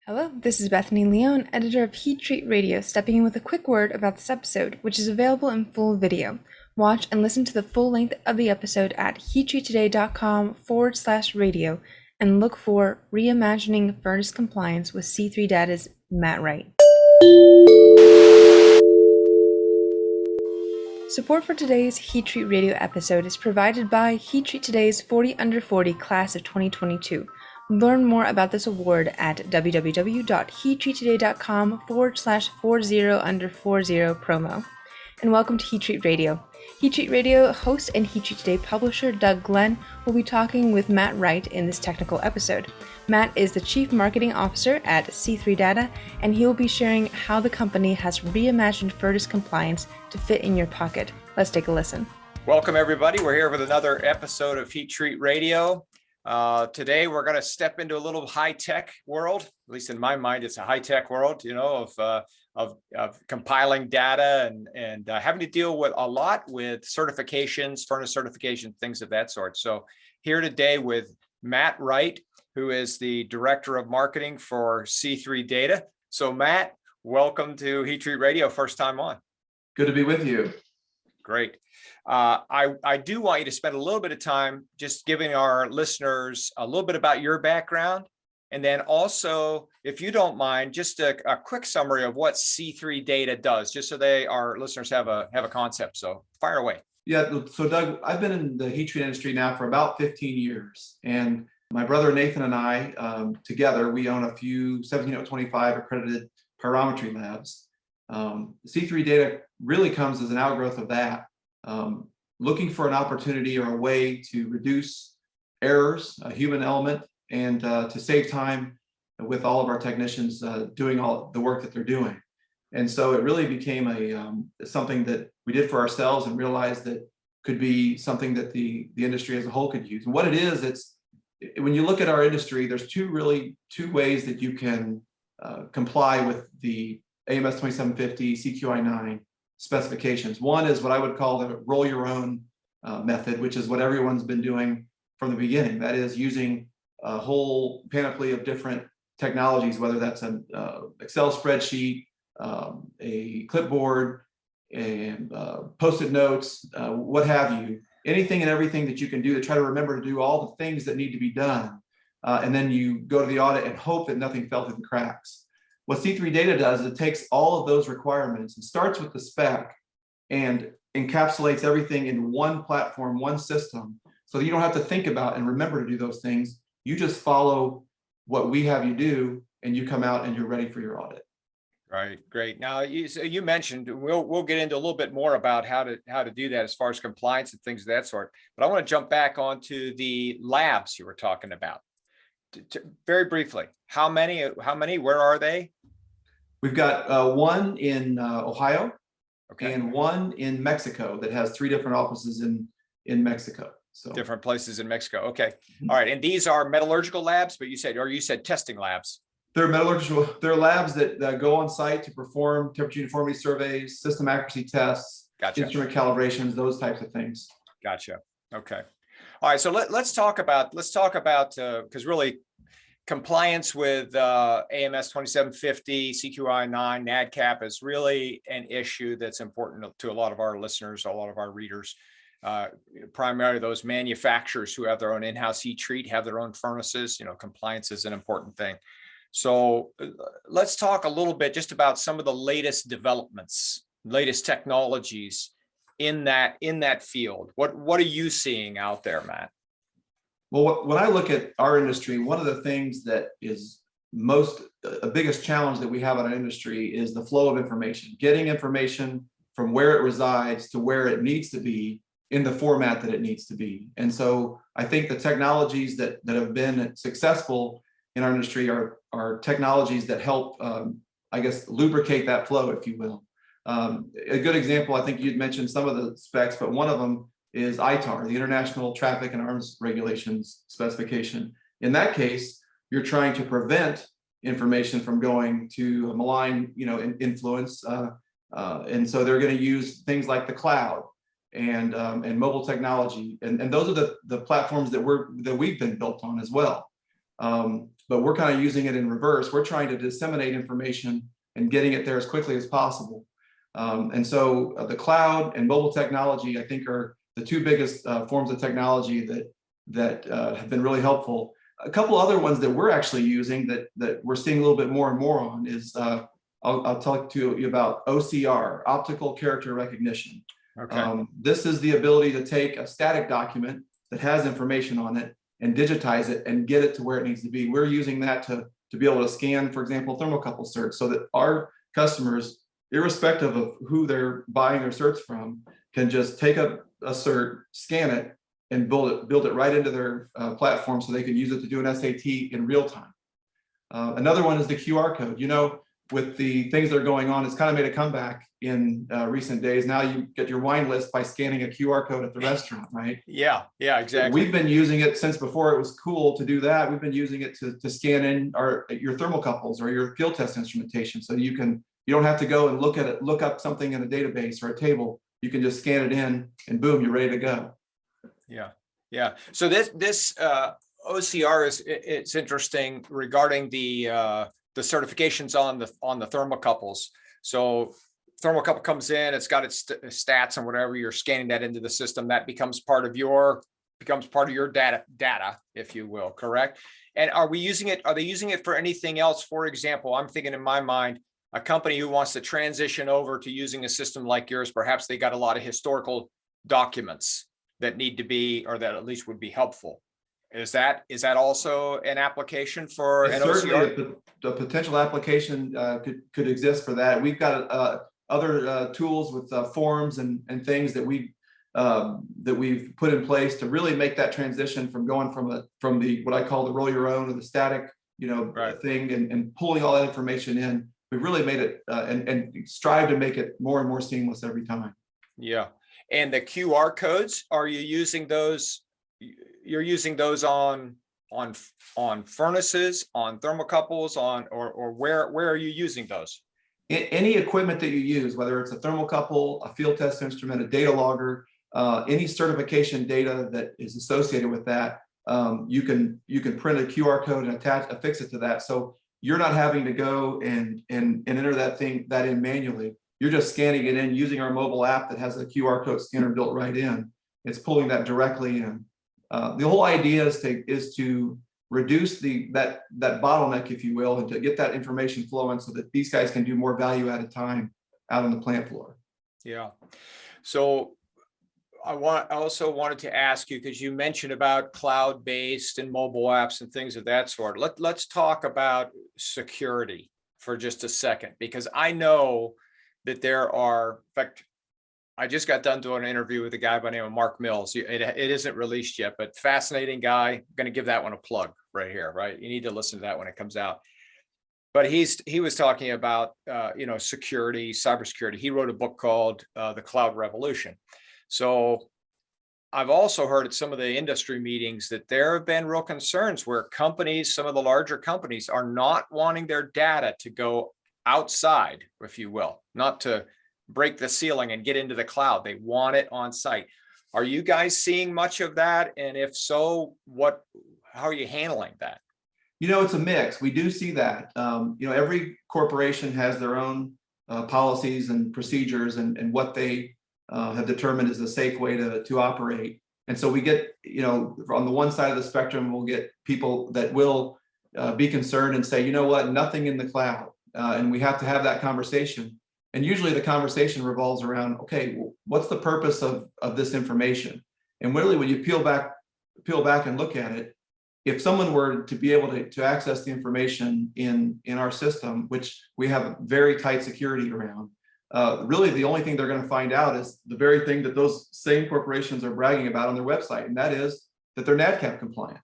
Hello, this is Bethany Leone, editor of Heat Treat Radio, stepping in with a quick word about this episode, which is available in full video. Watch and listen to the full length of the episode at heattreattoday.com/radio and look for Reimagining Furnace Compliance with C3 Data's Matt Wright. Support for today's Heat Treat Radio episode is provided by Heat Treat Today's 40 Under 40 class of 2022. Learn more about this award at www.heattreattoday.com/40under40 promo. And welcome to Heat Treat Radio. Heat Treat Radio host and Heat Treat Today publisher Doug Glenn will be talking with Matt Wright in this technical episode. Matt is the Chief Marketing Officer at C3 Data, and he will be sharing how the company has reimagined furnace compliance to fit in your pocket. Let's take a listen. Welcome, everybody. We're here with another episode of Heat Treat Radio. Today, we're going to step into a little high-tech world. At least in my mind, it's a high-tech world, of compiling data and having to deal with a lot with certifications, furnace certification, things of that sort. So here today with Matt Wright, who is the Director of Marketing for C3 Data. So Matt, welcome to Heat Treat Radio, first time on. Good to be with you. Great. I do want you to spend a little bit of time just giving our listeners a little bit about your background. And then also, if you don't mind, just a quick summary of what C3 Data does, just so our listeners have a concept. So fire away. Yeah, so Doug, I've been in the heat treat industry now for about 15 years. And my brother Nathan and I, together, we own a few 17025 accredited pyrometry labs. C3 Data really comes as an outgrowth of that, looking for an opportunity or a way to reduce errors, a human element, and to save time with all of our technicians doing all the work that they're doing. And so it really became something that we did for ourselves and realized that could be something that the industry as a whole could use. And what it is, when you look at our industry, there's two ways that you can comply with the AMS 2750 CQI-9 specifications. One is what I would call the roll your own method, which is what everyone's been doing from the beginning. That is using a whole panoply of different technologies, whether that's an Excel spreadsheet, a clipboard, and post-it notes, what have you, anything and everything that you can do to try to remember to do all the things that need to be done. And then you go to the audit and hope that nothing fell through the cracks. What C3 Data does is it takes all of those requirements and starts with the spec and encapsulates everything in one platform, one system, so that you don't have to think about and remember to do those things. You just follow what we have you do, and you come out and you're ready for your audit. Right, great. Now you mentioned we'll get into a little bit more about how to do that as far as compliance and things of that sort. But I want to jump back onto the labs you were talking about. Very briefly, how many? Where are they? We've got one in Ohio, okay, and one in Mexico that has 3 different offices in Mexico. So different places in Mexico. Okay, all right. And these are metallurgical labs, but you said testing labs. They're metallurgical. They're labs that go on site to perform temperature uniformity surveys, system accuracy tests, gotcha, instrument calibrations, those types of things. Gotcha. Okay. All right. So let's talk about because really, compliance with AMS 2750, CQI-9, NADCAP is really an issue that's important to a lot of our listeners, a lot of our readers, primarily those manufacturers who have their own in-house heat treat, have their own furnaces. Compliance is an important thing. So let's talk a little bit just about some of the latest developments, latest technologies in that field. What are you seeing out there, Matt? Well, when I look at our industry, one of the things that is the biggest challenge that we have in our industry is the flow of information, getting information from where it resides to where it needs to be in the format that it needs to be. And so I think the technologies that have been successful in our industry are technologies that help, lubricate that flow, if you will. A good example, I think you'd mentioned some of the specs, but one of them is ITAR, the International Traffic and Arms Regulations specification. In that case, you're trying to prevent information from going to a malign, influence, and so they're going to use things like the cloud and mobile technology, and those are the platforms that we've been built on as well. but we're kind of using it in reverse. We're trying to disseminate information and getting it there as quickly as possible. And so the cloud and mobile technology, I think, are the two biggest forms of technology that have been really helpful. A couple other ones that we're actually using that we're seeing a little bit more and more on is I'll talk to you about OCR, optical character recognition. Okay. This is the ability to take a static document that has information on it and digitize it and get it to where it needs to be. We're using that to be able to scan, for example, thermocouple certs, so that our customers, irrespective of who they're buying their certs from, can just take a cert, scan it, and build it right into their platform so they can use it to do an SAT in real time. Another one is the QR code. You know, with the things that are going on, it's kind of made a comeback in recent days. Now you get your wine list by scanning a QR code at the restaurant, right? Yeah, exactly. We've been using it since before it was cool to do that. We've been using it to scan in your thermocouples or your field test instrumentation, so you don't have to go and look up something in a database or a table. You can just scan it in, and boom, you're ready to go. Yeah. So this OCR it's interesting regarding the certifications on the thermocouples. So thermocouple comes in, it's got its stats and whatever, you're scanning that into the system, that becomes part of your data, if you will, correct? And are they using it for anything else? For example, I'm thinking in my mind, a company who wants to transition over to using a system like yours, perhaps they got a lot of historical documents that need to be, or that at least would be helpful. Is that also an application for an OCR? Certainly the potential application could exist for that. We've got other tools with forms and things that we've put in place to really make that transition from going from the what I call the roll your own or the static Right. thing and pulling all that information in. We've really made it and strive to make it more and more seamless every time. Yeah. And the QR codes, are you using those? You're using those on furnaces, on thermocouples, or where are you using those? Any equipment that you use, whether it's a thermocouple, a field test instrument, a data logger, any certification data that is associated with that, you can print a QR code and affix it to that. So you're not having to go and enter that in manually. You're just scanning it in using our mobile app that has a QR code scanner built right in. It's pulling that directly in. The whole idea is to reduce that bottleneck, if you will, and to get that information flowing so that these guys can do more value at a time out on the plant floor. Yeah. So I also wanted to ask you, because you mentioned about cloud-based and mobile apps and things of that sort. Let's talk about security for just a second, because I know that there are, in fact, I just got done doing an interview with a guy by the name of Mark Mills. It isn't released yet, but fascinating guy. I'm going to give that one a plug right here, right? You need to listen to that when it comes out. But he was talking about, security, cybersecurity. He wrote a book called The Cloud Revolution. So I've also heard at some of the industry meetings that there have been real concerns where companies, some of the larger companies, are not wanting their data to go outside, if you will, not to break the ceiling and get into the cloud. They want it on site. Are you guys seeing much of that? And if so, how are you handling that? It's a mix. We do see that. Every corporation has their own policies and procedures and what they have determined is a safe way to operate. And so we get, on the one side of the spectrum, we'll get people that will be concerned and say, you know what, nothing in the cloud. And we have to have that conversation. And usually the conversation revolves around, okay, well, what's the purpose of this information? And really, when you peel back and look at it, if someone were to be able to access the information in our system, which we have very tight security around, really the only thing they're going to find out is the very thing that those same corporations are bragging about on their website, and that is that they're NADCAP compliant.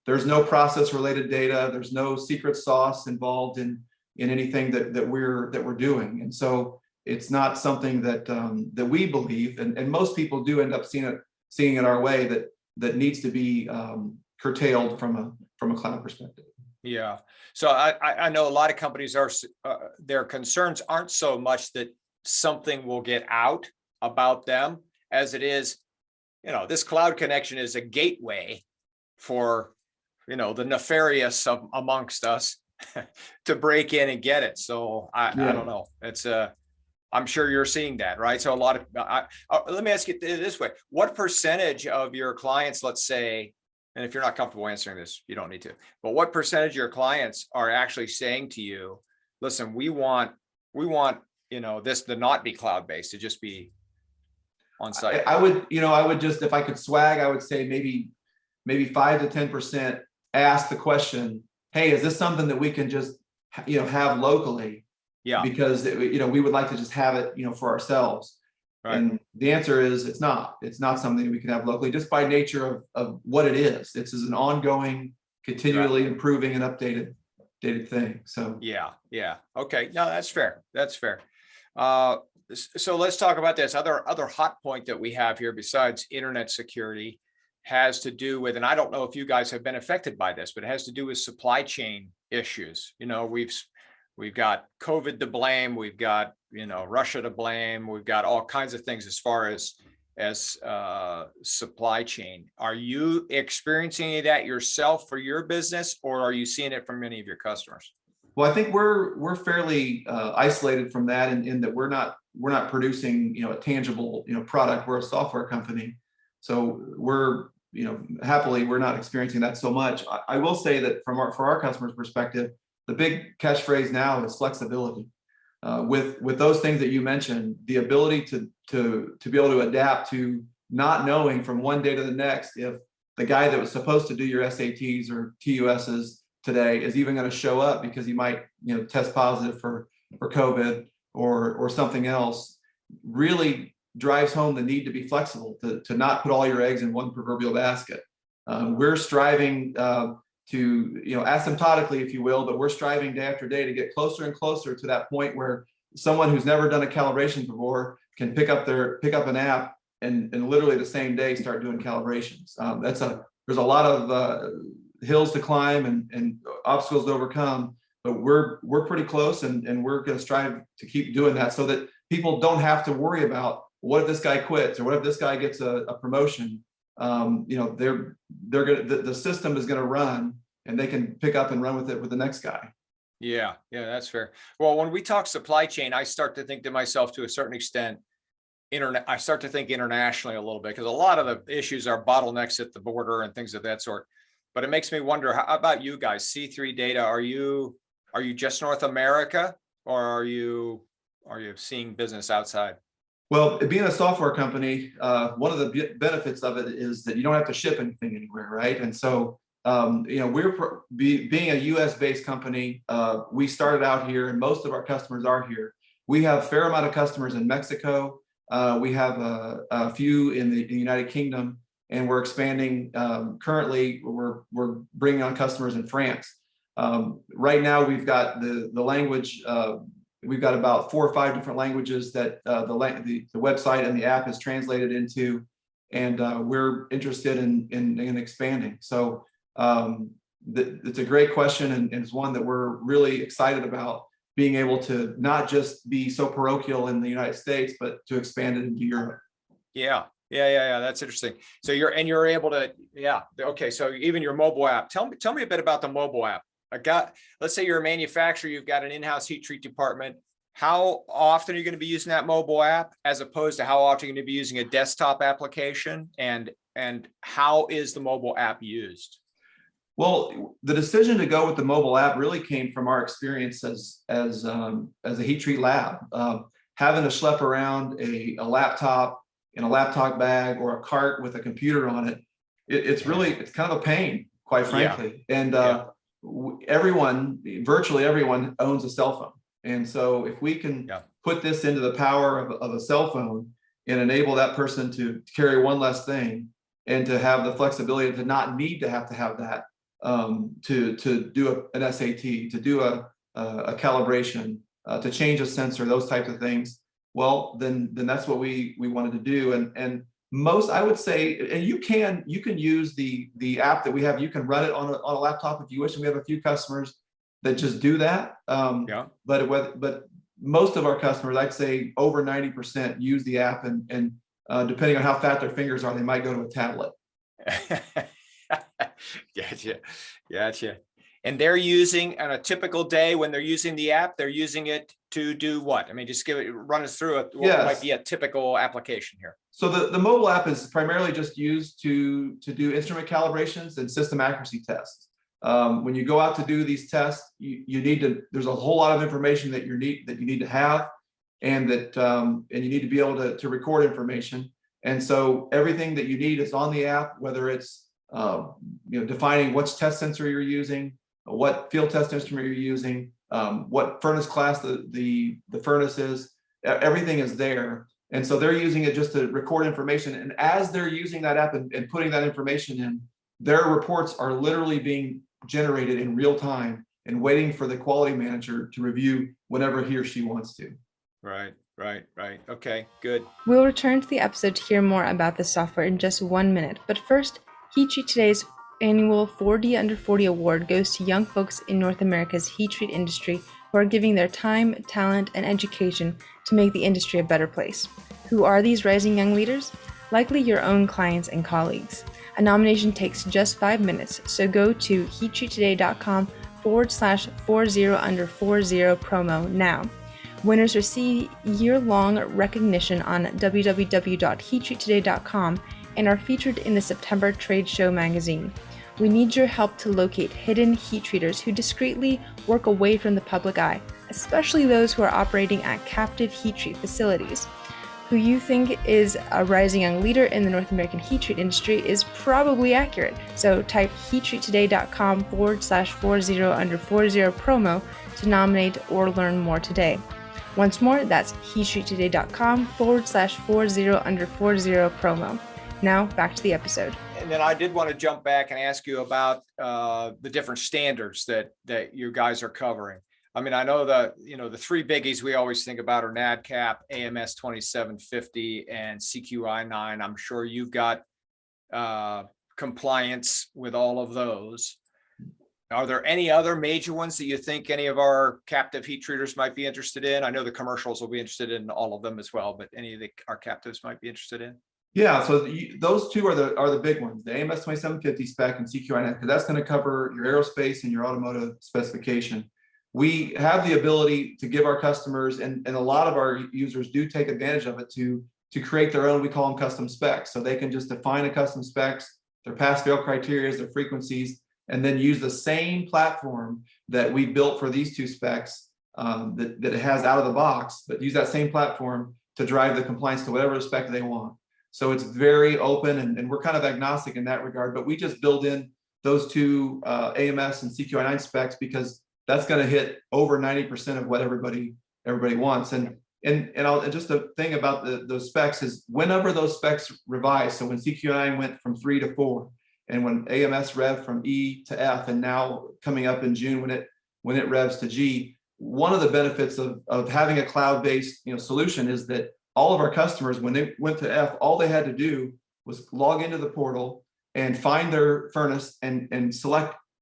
There's no process related data. There's no secret sauce involved in anything that we're doing. And so it's not something that we believe, and most people do end up seeing it our way, that needs to be curtailed from a cloud perspective. Yeah. So I know a lot of companies their concerns aren't so much that something will get out about them as it is, this cloud connection is a gateway for the nefarious amongst us to break in and get it. So I don't know. It's I'm sure you're seeing that, right? So a lot of, let me ask you this way. What percentage of your clients, let's say, and if you're not comfortable answering this, you don't need to, but what percentage of your clients are actually saying to you, listen, we want, this to not be cloud-based, to just be on site? I would just, if I could swag, I would say maybe 5 to 10% ask the question, hey, is this something that we can just, have locally? Yeah. Because we would like to just have it, for ourselves. Right. And the answer is it's not something we can have locally, just by nature of what it is. It's an ongoing, continually improving and updated thing. So yeah. Okay. No, that's fair. So let's talk about this other hot point that we have here besides internet security has to do with, and I don't know if you guys have been affected by this, but it has to do with supply chain issues. We've got COVID to blame. We've got, Russia to blame. We've got all kinds of things as far as supply chain. Are you experiencing any of that yourself for your business, or are you seeing it from many of your customers? Well, I think we're fairly isolated from that, in that we're not producing, a tangible, product. We're a software company, so we're, happily we're not experiencing that so much. I will say that for our customers' perspective, the big catchphrase now is flexibility. With those things that you mentioned, the ability to be able to adapt to not knowing from one day to the next if the guy that was supposed to do your SATs or TUSs today is even going to show up because he might, test positive for COVID or something else, really drives home the need to be flexible, to not put all your eggs in one proverbial basket. We're striving to, asymptotically, if you will, but we're striving day after day to get closer and closer to that point where someone who's never done a calibration before can pick up an app and literally the same day start doing calibrations. There's a lot of hills to climb and obstacles to overcome, but we're pretty close, and we're going to strive to keep doing that so that people don't have to worry about what if this guy quits or what if this guy gets a promotion. The system is going to run, and they can pick up and run with it with the next guy. Yeah, that's fair. Well, when we talk supply chain, I start to think to myself, to a certain extent, I start to think internationally a little bit, because a lot of the issues are bottlenecks at the border and things of that sort. But it makes me wonder, how about you guys? C3 Data, are you just North America, or are you seeing business outside? Well, being a software company, one of the benefits of it is that you don't have to ship anything anywhere, right? And so, being a U.S.-based company, we started out here, and most of our customers are here. We have a fair amount of customers in Mexico. We have a few in the United Kingdom, and we're expanding. Currently, we're bringing on customers in France. Right now, we've got the language. We've got about 4 or 5 different languages that the website and the app is translated into, and we're interested in expanding. So it's a great question, and it's one that we're really excited about, being able to not just be so parochial in the United States, but to expand it into Europe. Yeah. That's interesting. So you're able to, okay. So even your mobile app, tell me a bit about the mobile app. Let's say you're a manufacturer, you've got an in-house heat treat department. How often are you going to be using that mobile app, as opposed to how often you're going to be using a desktop application? And how is the mobile app used? Well, the decision to go with the mobile app really came from our experience as a heat treat lab. Having to schlep around a laptop in a laptop bag or a cart with a computer on it, it's kind of a pain, quite frankly. Yeah. And virtually everyone owns a cell phone. And so if we can put this into the power of a cell phone and enable that person to carry one less thing, and to have the flexibility to not need to have that, to do an SAT, to do a calibration, to change a sensor, those types of things, well, then that's what we wanted to do. And most, I would say, and you can use the app that we have. You can run it on a laptop if you wish, and we have a few customers that just do that. But most of our customers, I'd say over 90%, use the app, and depending on how fat their fingers are, they might go to a tablet. Gotcha. And they're using on a typical day when they're using the app, they're using it to do what? I mean, just run us through it. What might be a typical application here? So the mobile app is primarily just used to do instrument calibrations and system accuracy tests. When you go out to do these tests, you need to. There's a whole lot of information that you need to have, and you need to be able to record information. And so everything that you need is on the app, whether it's defining which test sensor you're using, what field test instrument you're using, what furnace class the furnace is. Everything is there. And so they're using it just to record information. And as they're using that app and putting that information in, their reports are literally being generated in real time and waiting for the quality manager to review whenever he or she wants to. Right. Okay, good. We'll return to the episode to hear more about this software in just 1 minute. But first, Heat Treat Today's annual 4D Under 40 award goes to young folks in North America's heat treat industry who are giving their time, talent, and education to make the industry a better place. Who are these rising young leaders? Likely your own clients and colleagues. A nomination takes just 5 minutes, so go to heattreattoday.com/40under40 promo now. Winners receive year-long recognition on www.heattreattoday.com and are featured in the September Trade Show magazine. We need your help to locate hidden heat treaters who discreetly work away from the public eye, especially those who are operating at captive heat treat facilities. Who you think is a rising young leader in the North American heat treat industry is probably accurate. So type heattreattoday.com/40under40 promo to nominate or learn more today. Once more, that's heattreattoday.com/40under40 promo. Now back to the episode. And then I did want to jump back and ask you about the different standards that you guys are covering. I mean, I know the three biggies we always think about are NADCAP, AMS 2750, and CQI 9. I'm sure you've got compliance with all of those. Are there any other major ones that you think any of our captive heat treaters might be interested in? I know the commercials will be interested in all of them as well, but any of our captives might be interested in? Yeah, so those two are the big ones, the AMS 2750 spec and CQI 9, because that's going to cover your aerospace and your automotive specification. We have the ability to give our customers, and a lot of our users do take advantage of it to create their own, we call them custom specs. So they can just define a custom specs, their pass-fail criteria, their frequencies, and then use the same platform that we built for these two specs that it has out of the box, but use that same platform to drive the compliance to whatever spec they want. So it's very open, and we're kind of agnostic in that regard, but we just build in those two AMS and CQI 9 specs because that's going to hit over 90% of what everybody wants. And just a thing about those specs is whenever those specs revise, so when CQI 9 went from 3 to 4, and when AMS rev from E to F, and now coming up in June when it revs to G, one of the benefits of having a cloud-based solution is that all of our customers, when they went to F, all they had to do was log into the portal and find their furnace and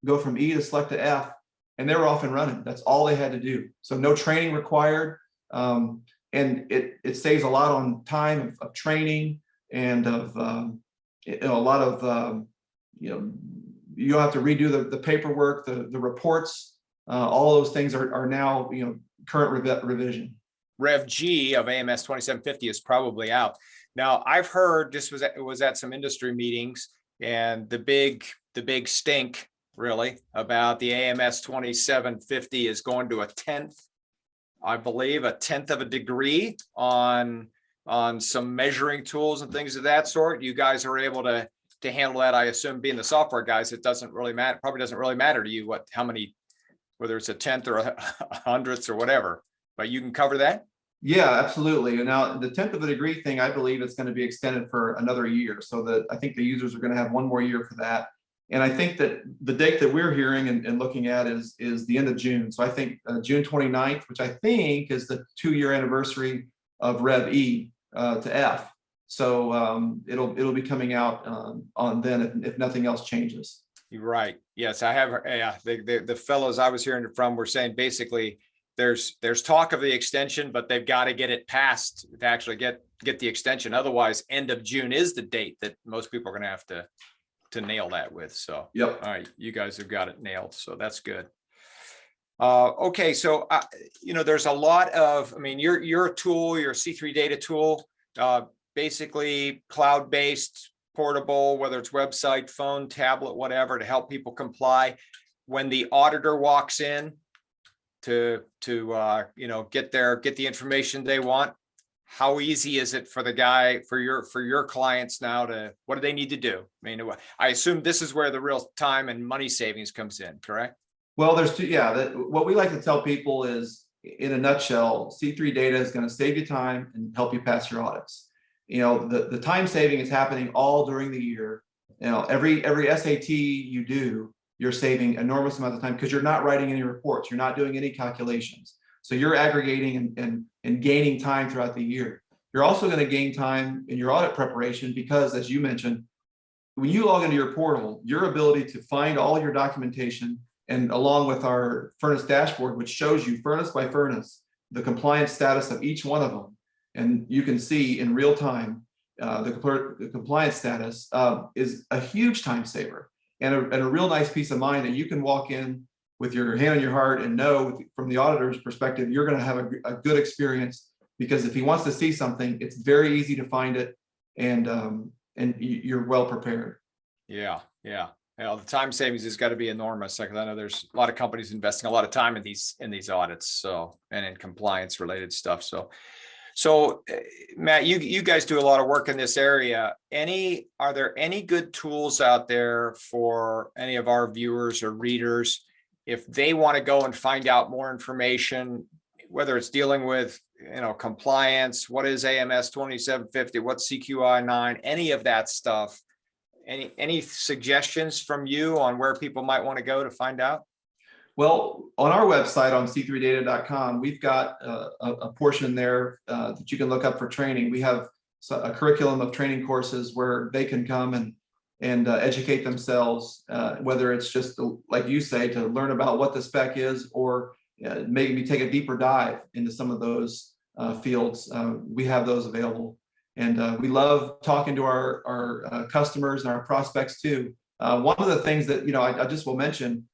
go from E to select to F, and they were off and running. That's all they had to do. So no training required, and it saves a lot on time of training and of a lot of you don't have to redo the paperwork, the reports. All those things are now current revision. Rev G of AMS 2750 is probably out. Now, I've heard this was at some industry meetings, and the big stink really about the AMS 2750 is going to a 10th, I believe, a 10th of a degree on some measuring tools and things of that sort. You guys are able to handle that. I assume, being the software guys, it doesn't really matter. Probably doesn't really matter to you how many, whether it's a 10th or a 100th or whatever. But you can cover that? Yeah, absolutely. And now the 10th of a degree thing, I believe it's going to be extended for another year. So that I think the users are going to have one more year for that. And I think that the date that we're hearing and looking at is the end of June. So I think June 29th, which I think is the 2-year anniversary of Rev E to F. So it'll be coming out on then if nothing else changes. You're right. Yes, I have. Yeah, the fellows I was hearing from were saying basically there's talk of the extension, but they've got to get it passed to actually get the extension. Otherwise, end of June is the date that most people are going to have to nail that with. So, Yep. all right, you guys have got it nailed. So that's good. Okay, so there's a lot of, you're a tool, your C3 data tool, basically cloud-based, portable, whether it's website, phone, tablet, whatever, to help people comply. When the auditor walks in to get the information they want, how easy is it for the guy, for your clients now what do they need to do? I assume this is where the real time and money savings comes in, correct? Well, there's two. Yeah. What we like to tell people is, in a nutshell, C3 data is going to save you time and help you pass your audits. The time saving is happening all during the year. Every SAT you do, you're saving enormous amount of time because you're not writing any reports. You're not doing any calculations. So you're aggregating and gaining time throughout the year. You're also going to gain time in your audit preparation because, as you mentioned, when you log into your portal, your ability to find all your documentation, and along with our furnace dashboard, which shows you furnace by furnace, the compliance status of each one of them. And you can see in real time, the compliance status is a huge time saver and a real nice peace of mind that you can walk in with your hand on your heart and know from the auditor's perspective, you're going to have a good experience, because if he wants to see something, it's very easy to find it, and you're well prepared. Yeah. The time savings has got to be enormous. Like, I know there's a lot of companies investing a lot of time in these audits, and in compliance related stuff. So Matt, you guys do a lot of work in this area. Are there any good tools out there for any of our viewers or readers if they want to go and find out more information, whether it's dealing with compliance, what is AMS 2750, what's CQI 9, any of that stuff? Any suggestions from you on where people might want to go to find out? Well, on our website on c3data.com, we've got a portion there that you can look up for training. We have a curriculum of training courses where they can come and educate themselves, whether it's just, like you say, to learn about what the spec is, or maybe take a deeper dive into some of those fields. We have those available. And we love talking to our customers and our prospects too. One of the things that, I just will mention,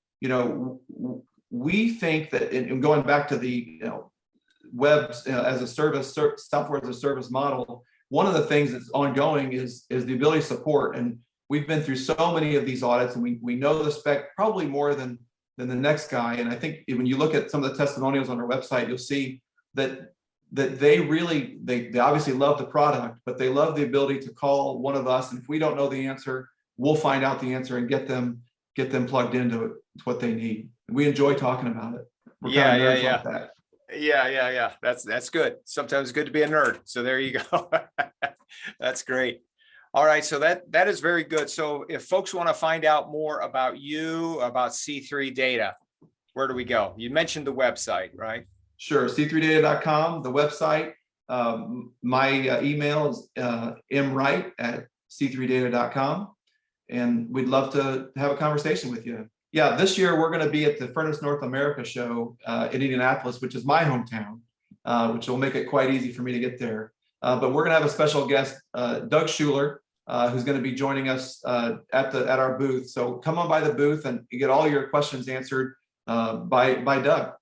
we think that, and going back to the web as a service, software as a service model, one of the things that's ongoing is the ability to support. And we've been through so many of these audits, and we know the spec probably more than the next guy. And I think when you look at some of the testimonials on our website, you'll see that they obviously love the product, but they love the ability to call one of us, and if we don't know the answer, we'll find out the answer and get them plugged into it. It's what they need. And we enjoy talking about it. We're kind of nerds like that. Yeah. That's good. Sometimes it's good to be a nerd. So there you go. That's great. All right. So that is very good. So if folks want to find out more about you, about C3 data, where do we go? You mentioned the website, right? Sure. c3data.com, the website. My email is mwright@c3data.com. And we'd love to have a conversation with you. Yeah, this year we're going to be at the Furnace North America show in Indianapolis, which is my hometown, which will make it quite easy for me to get there. But we're going to have a special guest, Doug Schuler, who's going to be joining us at our booth. So come on by the booth and you get all your questions answered by Doug.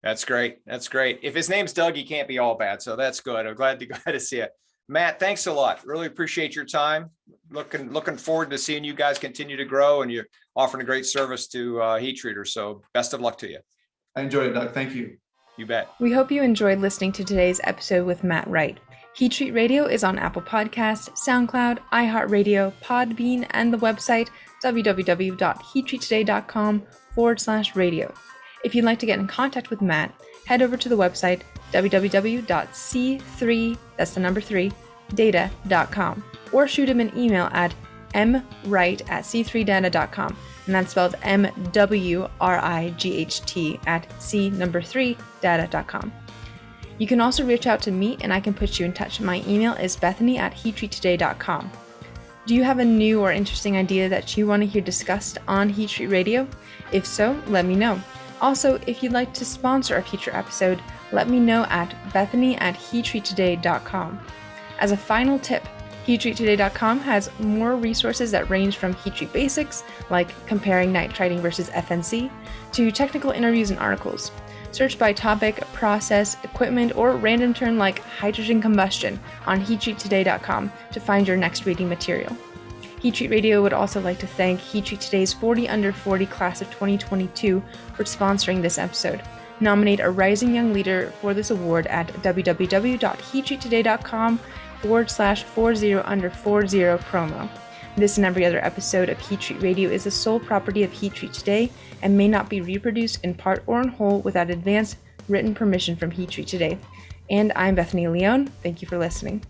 That's great. If his name's Doug, he can't be all bad. So that's good. I'm glad to see it. Matt, thanks a lot. Really appreciate your time. Looking forward to seeing you guys continue to grow, and you're offering a great service to heat treaters. So best of luck to you. I enjoyed it, Doug. Thank you. You bet. We hope you enjoyed listening to today's episode with Matt Wright. Heat Treat Radio is on Apple Podcasts, SoundCloud, iHeartRadio, Podbean, and the website www.heattreattoday.com/radio. If you'd like to get in contact with Matt, head over to the website www.c3data.com or shoot him an email at mwright@c3data.com, and that's spelled MWRIGHT@c3data.com. You can also reach out to me and I can put you in touch. My email is bethany@heattreattoday.com. Do you have a new or interesting idea that you want to hear discussed on Heat Treat Radio? If so, let me know. Also, if you'd like to sponsor a future episode, let me know at bethany@heattreattoday.com. As a final tip, HeatTreatToday.com has more resources that range from heat treat basics, like comparing nitriding versus FNC, to technical interviews and articles. Search by topic, process, equipment, or random term like hydrogen combustion on HeatTreatToday.com to find your next reading material. Heat Treat Radio would also like to thank Heat Treat Today's 40 Under 40 class of 2022 for sponsoring this episode. Nominate a rising young leader for this award at www.heattreattoday.com/40under40 promo. This and every other episode of Heat Treat Radio is the sole property of Heat Treat Today and may not be reproduced in part or in whole without advance written permission from Heat Treat Today. And I'm Bethany Leone. Thank you for listening.